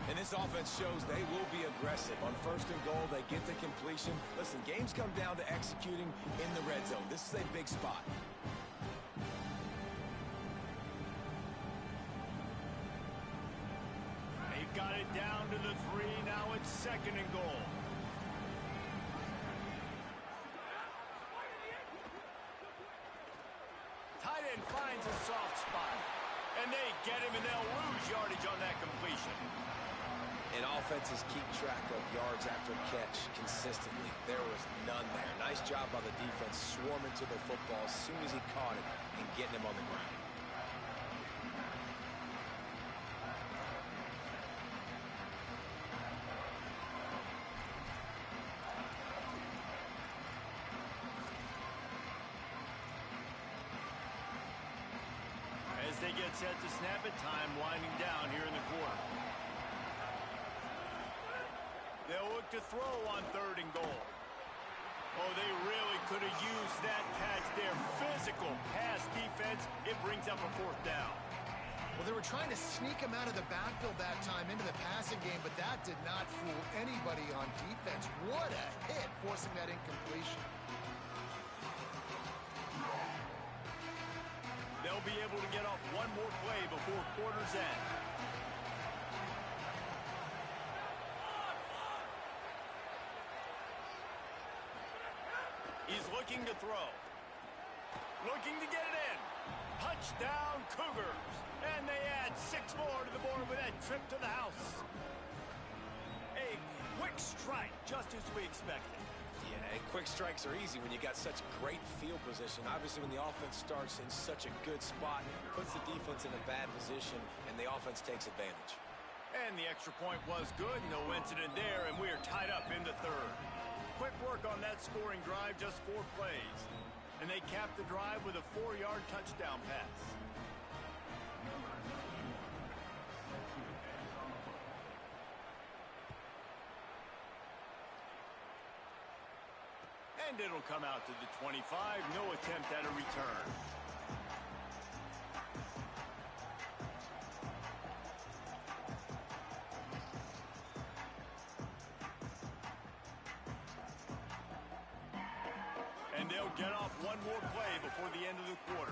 And this offense shows they will be aggressive. On 1st and goal, they get the completion. Listen, games come down to executing in the red zone. This is a big spot. They've got it down to the 3. Now it's 2nd and goal. Tight end finds a soft spot. And they get him, and they'll lose yardage on that completion. And offenses keep track of yards after catch consistently. There was none there. Nice job by the defense swarming to the football as soon as he caught it and getting him on the ground. As they get set to snap it, time winding down here in the quarter. They'll look to throw on 3rd and goal. Oh, they really could have used that catch there. Physical pass defense. It brings up a 4th down. Well, they were trying to sneak him out of the backfield that time into the passing game, but that did not fool anybody on defense. What a hit, forcing that incompletion. They'll be able to get off one more play before quarter's end. He's looking to throw. Looking to get it in. Touchdown, Cougars. And they add 6 more to the board with that trip to the house. A quick strike, just as we expected. Yeah, and quick strikes are easy when you got such great field position. Obviously, when the offense starts in such a good spot, puts the defense in a bad position, and the offense takes advantage. And the extra point was good. No incident there, and we are tied up in the 3rd. Quick work on that scoring drive, just 4 plays. And they capped the drive with a 4-yard touchdown pass. And it'll come out to the 25. No attempt at a return. And they'll get off one more play before the end of the quarter.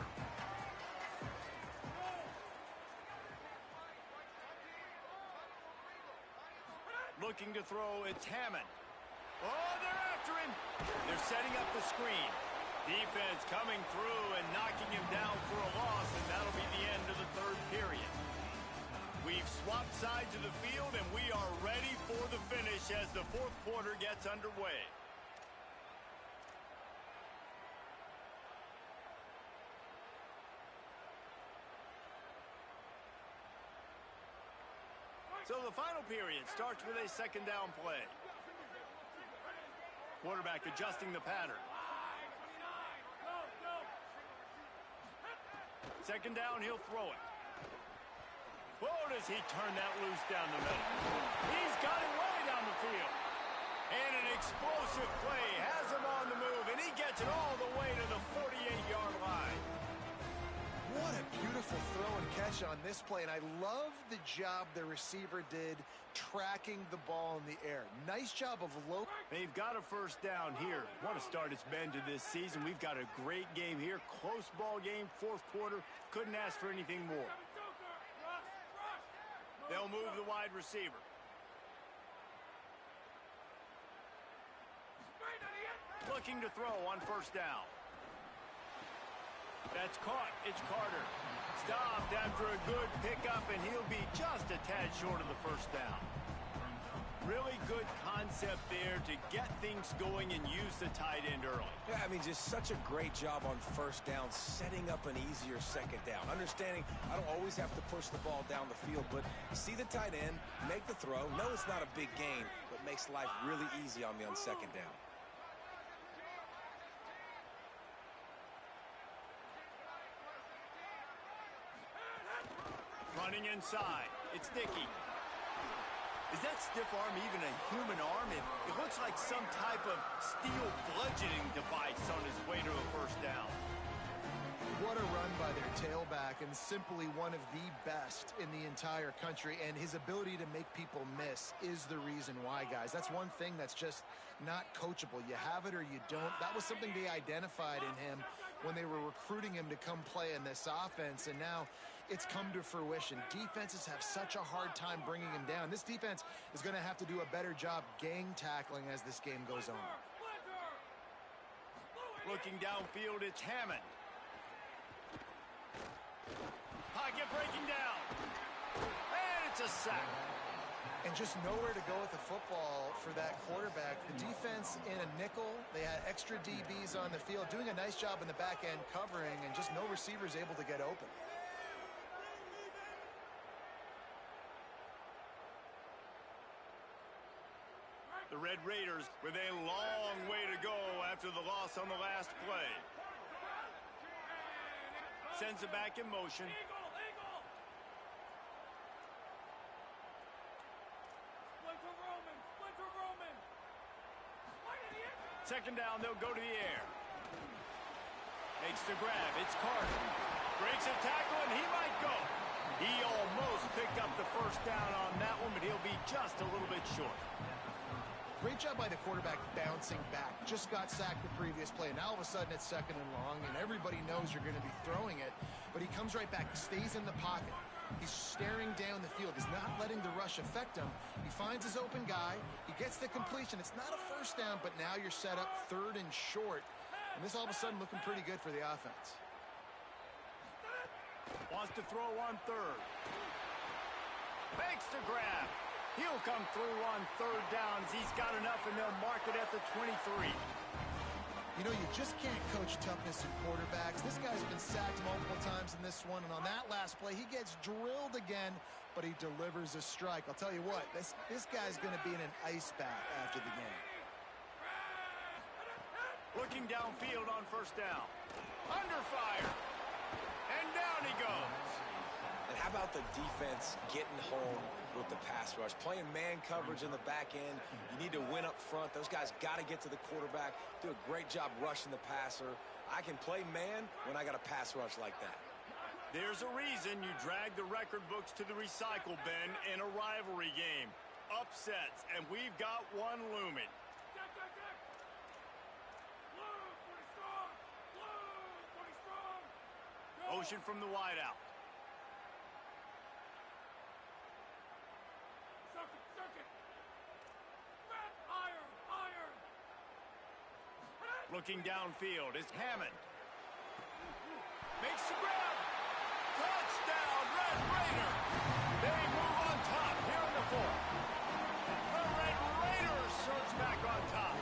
Looking to throw, it's Hammond. Oh, they're after him. They're setting up the screen. Defense coming through and knocking him down for a loss, and that'll be the end of the 3rd period. We've swapped sides of the field, and we are ready for the finish as the 4th quarter gets underway. So the final period starts with a 2nd down play. Quarterback adjusting the pattern. 2nd down, he'll throw it. Whoa, does he turn that loose down the middle. He's got it way down the field. And an explosive play has him on the move, and he gets it all the way to the 48-yard line. What a beautiful throw and catch catch on this play, and I love the job the receiver did tracking the ball in the air. Nice job of low. They've got a first down here. What a start it's been to this season. We've got a great game here. Close ball game, fourth quarter. Couldn't ask for anything more. They'll move the wide receiver. Looking to throw on first down. That's caught. It's Carter. Stopped after a good pickup, and he'll be just a tad short of the first down. Really good concept there to get things going and use the tight end early. Yeah, I mean, just such a great job on first down, setting up an easier second down. Understanding I don't always have to push the ball down the field, but see the tight end, make the throw. No, it's not a big gain, but makes life really easy on me on second down. Running inside. It's Dickey. Is that stiff arm even a human arm? It looks like some type of steel bludgeoning device on his way to a first down. What a run by their tailback, and simply one of the best in the entire country. And his ability to make people miss is the reason why, guys. That's one thing that's just not coachable. You have it or you don't. That was something they identified in him when they were recruiting him to come play in this offense, and now it's come to fruition. Defenses have such a hard time bringing him down. This defense is going to have to do a better job gang tackling as this game goes on. Looking downfield, it's Hammond. Pocket breaking down. And it's a sack. And just nowhere to go with the football for that quarterback. The defense in a nickel, they had extra DBs on the field, doing a nice job in the back end covering, and just no receivers able to get open. The Red Raiders with a long way to go after the loss on the last play. Sends it back in motion. Second down, they'll go to the air. Makes the grab. It's Carter. Breaks a tackle, and he might go. He almost picked up the first down on that one, but he'll be just a little bit short. Great job by the quarterback bouncing back. Just got sacked the previous play. Now all of a sudden it's second and long, and everybody knows you're going to be throwing it. But he comes right back. He stays in the pocket. He's staring down the field. He's not letting the rush affect him. He finds his open guy. He gets the completion. It's not a first down, but now you're set up third and short. And this all of a sudden looking pretty good for the offense. Wants to throw on third. Makes the grab. He'll come through on third downs. He's got enough, and they'll mark it at the 23. You know, you just can't coach toughness in quarterbacks. This guy's been sacked multiple times in this one, and on that last play, he gets drilled again, but he delivers a strike. I'll tell you what, this guy's going to be in an ice bath after the game. Looking downfield on first down. Under fire. And down he goes. And how about the defense getting home with the pass rush? Playing man coverage in the back end. You need to win up front. Those guys got to get to the quarterback. Do a great job rushing the passer. I can play man when I got a pass rush like that. There's a reason you drag the record books to the recycle bin in a rivalry game. Upsets, and we've got one looming. Motion from the wideout. Looking downfield is Hammond. Makes the grab. Touchdown, Red Raider. They move on top here in the fourth. The Red Raiders surge back on top.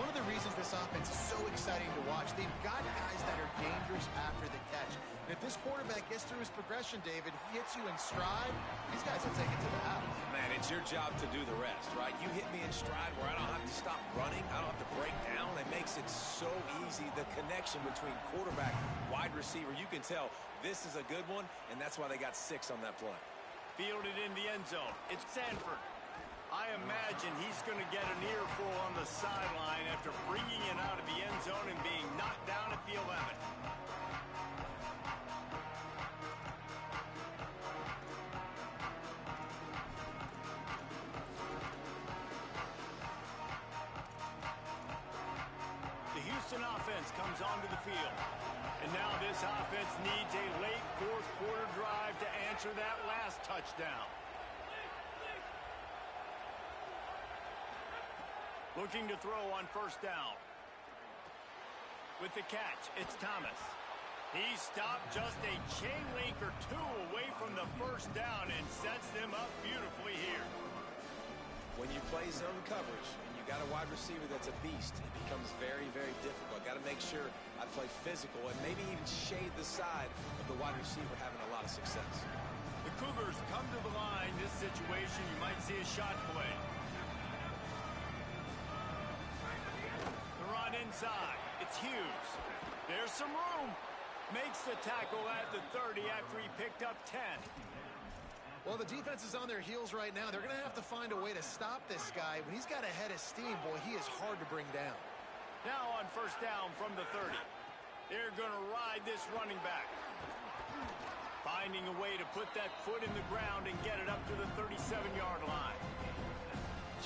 One of the reasons this offense is so exciting to watch, they've got guys that are dangerous after the catch. And if this quarterback gets through his progression, David, he hits you in stride, these guys will take it to the house. Man, it's your job to do the rest, right? You hit me in stride where I don't have to stop running. I don't have to break down. It makes it so easy. The connection between quarterback, wide receiver, you can tell this is a good one, and that's why they got 6 on that play. Fielded in the end zone. It's Sanford. I imagine he's going to get an earful on the sideline after bringing it out of the end zone and being knocked down at the 11. Houston offense comes onto the field. And now this offense needs a late fourth quarter drive to answer that last touchdown. Looking to throw on first down. With the catch, it's Thomas. He stopped just a chain link or two away from the first down and sets them up beautifully here. When you play zone coverage and you got a wide receiver that's a beast, it becomes very, very difficult. Got to make sure I play physical and maybe even shade the side of the wide receiver having a lot of success. The Cougars come to the line. This situation, you might see a shot play. The run inside. It's Hughes. There's some room. Makes the tackle at the 30 after he picked up 10. Well, the defense is on their heels right now. They're going to have to find a way to stop this guy. When he's got a head of steam, boy, he is hard to bring down. Now on first down from the 30. They're going to ride this running back. Finding a way to put that foot in the ground and get it up to the 37-yard line.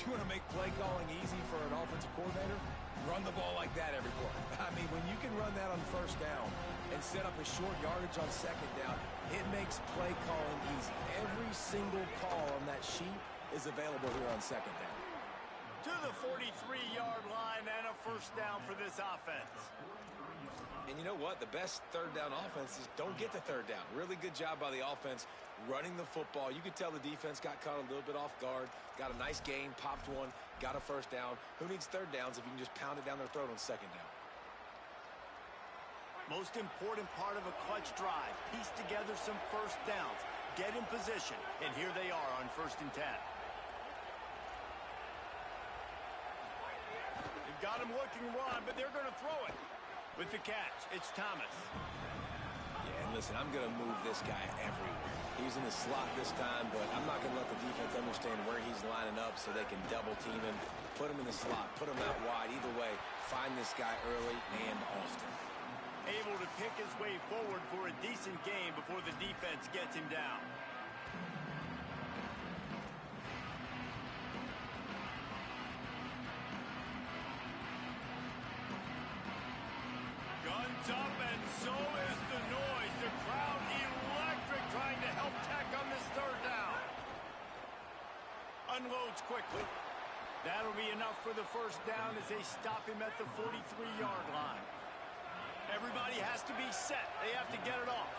You want to make play calling easy for an offensive coordinator? Run the ball like that every play. I mean, when you can run that on first down and set up a short yardage on second down, it makes play calling easy. Every single call on that sheet is available here on second down. To the 43-yard line and a first down for this offense. And you know what? The best third down offenses don't get to third down. Really good job by the offense running the football. You could tell the defense got caught a little bit off guard, got a nice gain, popped one, got a first down. Who needs third downs if you can just pound it down their throat on second down? Most important part of a clutch drive, piece together some first downs, get in position, and here they are on 1st and 10. They've got him looking run, but they're going to throw it. With the catch, it's Thomas. Yeah, and listen, I'm going to move this guy everywhere. He's in the slot this time, but I'm not going to let the defense understand where he's lining up so they can double team him, put him in the slot, put him out wide. Either way, find this guy early and often. Able to pick his way forward for a decent game before the defense gets him down. Guns up, and so is the noise. The crowd electric, trying to help Tech on this third down. Unloads quickly. That'll be enough for the first down as they stop him at the 43-yard line. Everybody has to be set. They have to get it off.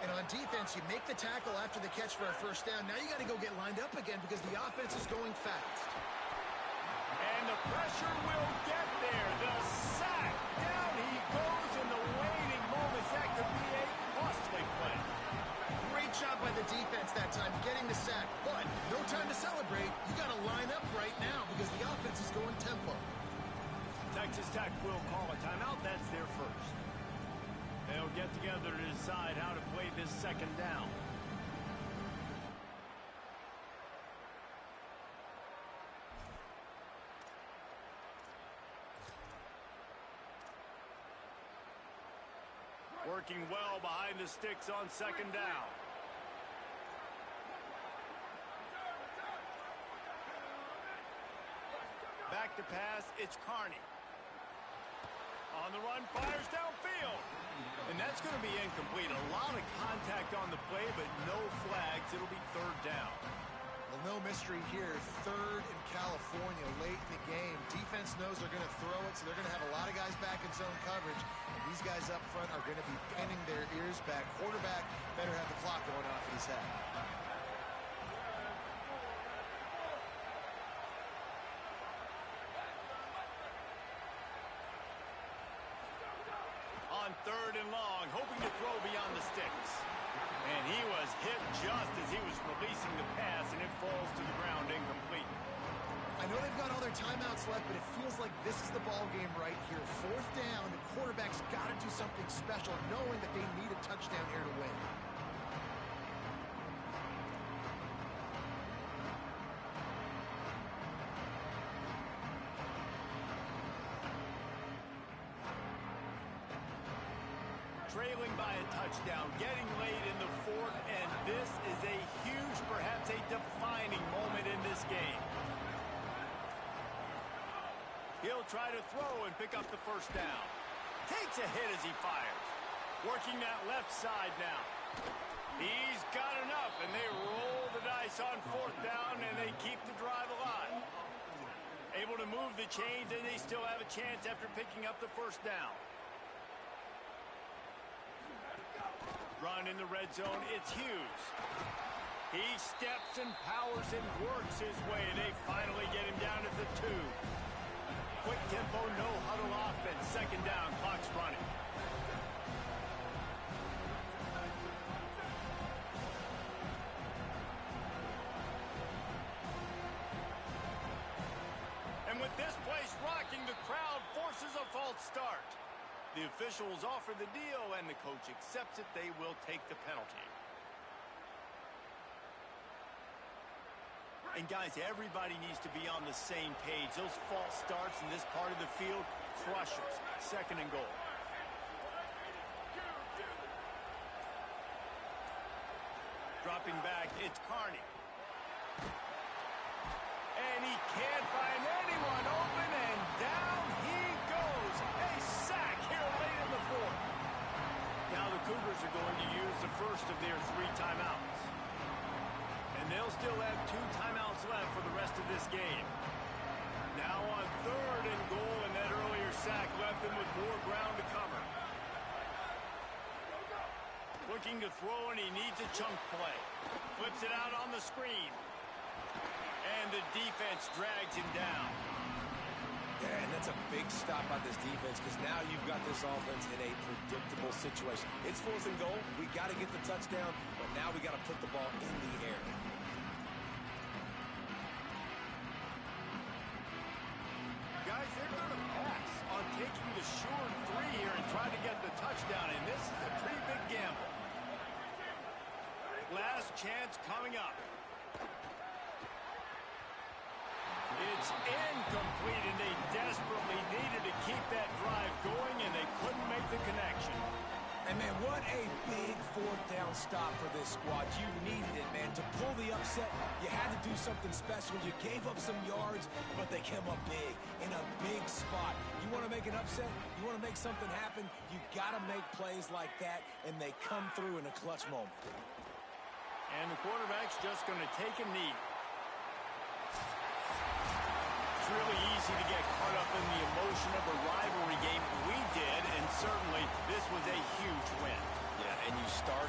And on defense, you make the tackle after the catch for a first down. Now you got to go get lined up again because the offense is going fast. And the pressure will get there. The sack. Down he goes in the waiting moments. That could be a costly play. Great job by the defense that time getting the sack. But no time to celebrate. You got to line up right now because the offense is going tempo. Texas Tech will call a timeout. That's their first. They'll get together to decide how to play this second down. Working well behind the sticks on second down. Back to pass, it's Carney. On the run, fires downfield. And that's going to be incomplete. A lot of contact on the play, but no flags. It'll be third down. Well, no mystery here. Third in California late in the game. Defense knows they're going to throw it, so they're going to have a lot of guys back in zone coverage. And these guys up front are going to be pinning their ears back. Quarterback better have the clock going off in his head. On third and long, hoping to throw beyond the sticks. And he was hit just as he was releasing the pass, and it falls to the ground incomplete. I know they've got all their timeouts left, but it feels like this is the ball game right here. Fourth down, the quarterback's got to do something special, knowing that they need a touchdown here to win. Trailing by a touchdown, getting late in the fourth, and this is a huge, perhaps a defining moment in this game. He'll He'll try to throw and pick up the first down. Takes a hit as he fires. Working that left side now. He's got enough, and they roll the dice on fourth down, and they keep the drive alive. Able to move the chains, and they still have a chance after picking up the first down. Run in the red zone, it's Hughes. He steps and powers and works his way. They finally get him down at the 2. Quick tempo, no huddle offense. Second down, clock's running. And with this place rocking, the crowd forces a false start. The officials offer the deal, and the coach accepts it. They will take the penalty. And guys, everybody needs to be on the same page. Those false starts in this part of the field crush us. Second and goal. Dropping back, it's Carney. And he can't find anyone open, and down he goes. A sack here late in the fourth. Now the Cougars are going to use the first of their 3 timeouts. And they'll still have 2 timeouts left for the rest of this game. Now on third and goal, and that earlier sack left them with more ground to cover. Looking to throw, and he needs a chunk play. Flips it out on the screen. And the defense drags him down. Yeah, and that's a big stop by this defense because now you've got this offense in a predictable situation. It's fourth and goal. We got to get the touchdown, but now we got to put the ball in the air. Guys, they're going to pass on taking the sure 3 here and try to get the touchdown, and this is a pretty big gamble. Last chance coming up. It's incomplete, and they desperately needed to keep that drive going, and they couldn't make the connection. And, man, what a big fourth down stop for this squad. You needed it, man. To pull the upset, you had to do something special. You gave up some yards, but they came up big, in a big spot. You want to make an upset? You want to make something happen? You got to make plays like that, and they come through in a clutch moment. And the quarterback's just going to take a knee. It's really easy to get caught up in the emotion of a rivalry game. We did, and certainly this was a huge win. Yeah, and you started